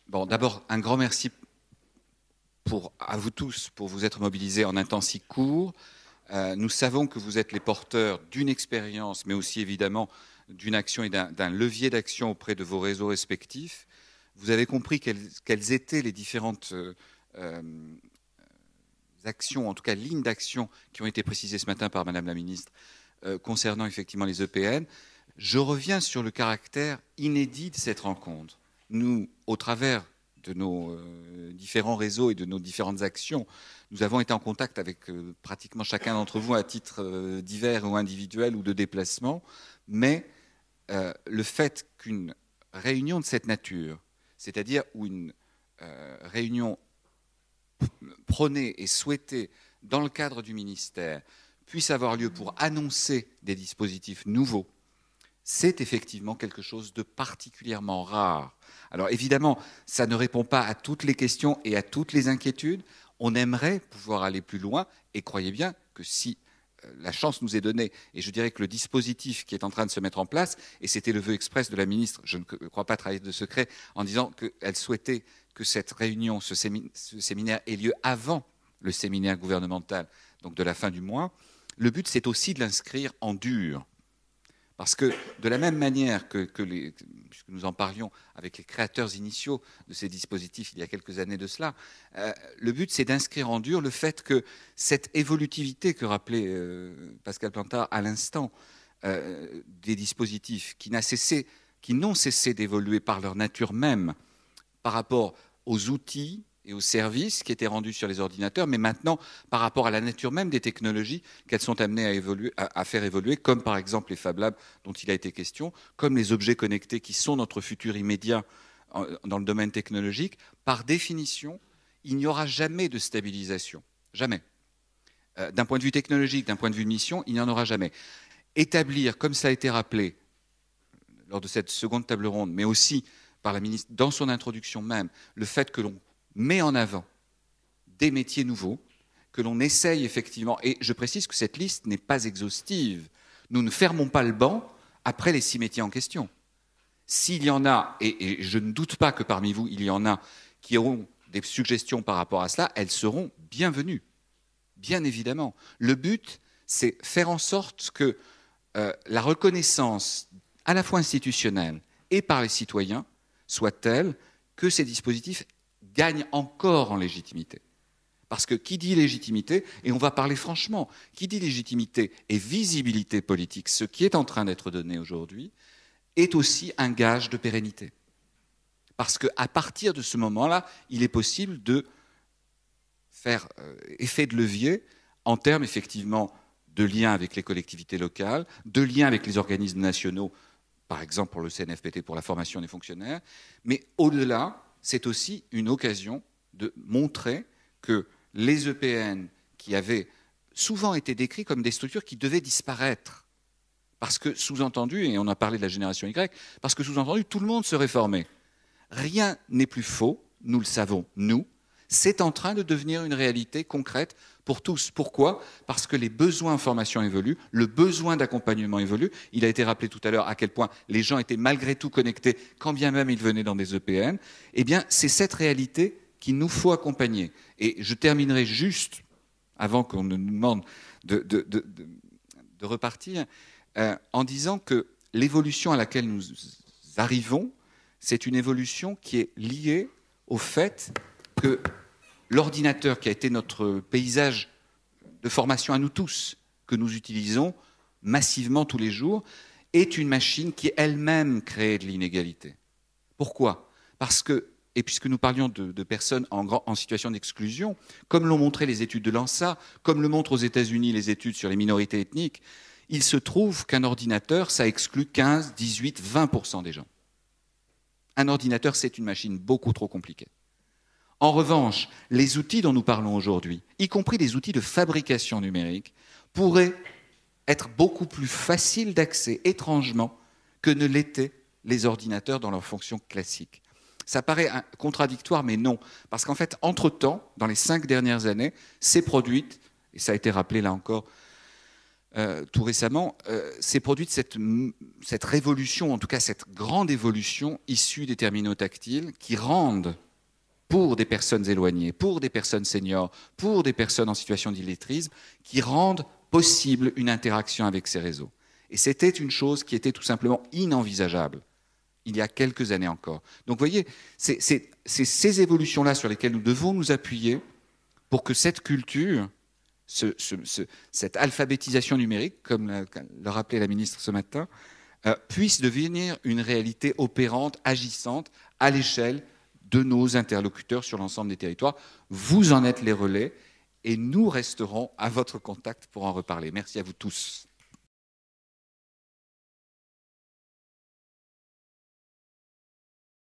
Bon, d'abord, un grand merci à vous tous pour vous être mobilisés en un temps si court. Nous savons que vous êtes les porteurs d'une expérience, mais aussi évidemment d'une action et d'un levier d'action auprès de vos réseaux respectifs. Vous avez compris quelles étaient les différentes actions, en tout cas lignes d'action qui ont été précisées ce matin par Madame la Ministre concernant effectivement les EPN. Je reviens sur le caractère inédit de cette rencontre. Nous, au travers de nos différents réseaux et de nos différentes actions, nous avons été en contact avec pratiquement chacun d'entre vous à titre divers ou individuel ou de déplacement, mais le fait qu'une réunion de cette nature, c'est-à-dire où une réunion prônée et souhaitée dans le cadre du ministère puisse avoir lieu pour annoncer des dispositifs nouveaux, c'est effectivement quelque chose de particulièrement rare. Alors évidemment, ça ne répond pas à toutes les questions et à toutes les inquiétudes. On aimerait pouvoir aller plus loin, et croyez bien que si la chance nous est donnée, et je dirais que le dispositif qui est en train de se mettre en place, et c'était le vœu express de la ministre, je ne crois pas trahir de secret, en disant qu'elle souhaitait que cette réunion, ce séminaire ait lieu avant le séminaire gouvernemental, donc de la fin du mois. Le but, c'est aussi de l'inscrire en dur. Parce que de la même manière puisque nous en parlions avec les créateurs initiaux de ces dispositifs il y a quelques années de cela, le but c'est d'inscrire en dur le fait que cette évolutivité que rappelait Pascal Plantard à l'instant des dispositifs qui n'ont cessé d'évoluer par leur nature même par rapport aux outils et aux services qui étaient rendus sur les ordinateurs, mais maintenant par rapport à la nature même des technologies qu'elles sont amenées à faire évoluer, comme par exemple les Fab Labs dont il a été question, comme les objets connectés qui sont notre futur immédiat dans le domaine technologique. Par définition, il n'y aura jamais de stabilisation. Jamais. D'un point de vue technologique, d'un point de vue de mission, il n'y en aura jamais. Établir, comme ça a été rappelé lors de cette seconde table ronde, mais aussi par la ministre dans son introduction même, le fait que l'on met en avant des métiers nouveaux, que l'on essaye effectivement, et je précise que cette liste n'est pas exhaustive, nous ne fermons pas le banc après les 6 métiers en question. S'il y en a, et je ne doute pas que parmi vous, il y en a qui auront des suggestions par rapport à cela, elles seront bienvenues, bien évidemment. Le but, c'est faire en sorte que la reconnaissance, à la fois institutionnelle et par les citoyens, soit telle que ces dispositifs gagne encore en légitimité. Parce que qui dit légitimité, et on va parler franchement, qui dit légitimité et visibilité politique, ce qui est en train d'être donné aujourd'hui, est aussi un gage de pérennité. Parce qu'à partir de ce moment-là, il est possible de faire effet de levier en termes effectivement de lien avec les collectivités locales, de lien avec les organismes nationaux, par exemple pour le CNFPT, pour la formation des fonctionnaires, mais au-delà, c'est aussi une occasion de montrer que les EPN, qui avaient souvent été décrits comme des structures qui devaient disparaître, parce que sous-entendu, et on a parlé de la génération Y, parce que sous-entendu, tout le monde se réformait. Rien n'est plus faux, nous le savons, nous. C'est en train de devenir une réalité concrète pour tous. Pourquoi ? Parce que les besoins en formation évoluent, le besoin d'accompagnement évolue. Il a été rappelé tout à l'heure à quel point les gens étaient malgré tout connectés, quand bien même ils venaient dans des EPN. Eh bien, c'est cette réalité qu'il nous faut accompagner. Et je terminerai juste, avant qu'on ne nous demande de repartir, en disant que l'évolution à laquelle nous arrivons, c'est une évolution qui est liée au fait que l'ordinateur qui a été notre paysage de formation à nous tous, que nous utilisons massivement tous les jours, est une machine qui elle-même crée de l'inégalité. Pourquoi ? Parce que, et puisque nous parlions de personnes en situation d'exclusion, comme l'ont montré les études de l'ANSA, comme le montrent aux États-Unis les études sur les minorités ethniques, il se trouve qu'un ordinateur, ça exclut 15, 18, 20% des gens. Un ordinateur, c'est une machine beaucoup trop compliquée. En revanche, les outils dont nous parlons aujourd'hui, y compris les outils de fabrication numérique, pourraient être beaucoup plus faciles d'accès, étrangement, que ne l'étaient les ordinateurs dans leur fonction classique. Ça paraît contradictoire, mais non. Parce qu'en fait, entre-temps, dans les 5 dernières années, s'est produite, et ça a été rappelé là encore tout récemment, s'est produite cette révolution, en tout cas cette grande évolution issue des terminaux tactiles qui rendent, pour des personnes éloignées, pour des personnes seniors, pour des personnes en situation d'illettrisme, qui rendent possible une interaction avec ces réseaux. Et c'était une chose qui était tout simplement inenvisageable il y a quelques années encore. Donc vous voyez, c'est ces évolutions-là sur lesquelles nous devons nous appuyer pour que cette culture, cette alphabétisation numérique, comme le rappelait la ministre ce matin, puisse devenir une réalité opérante, agissante à l'échelle de nos interlocuteurs sur l'ensemble des territoires. Vous en êtes les relais et nous resterons à votre contact pour en reparler. Merci à vous tous.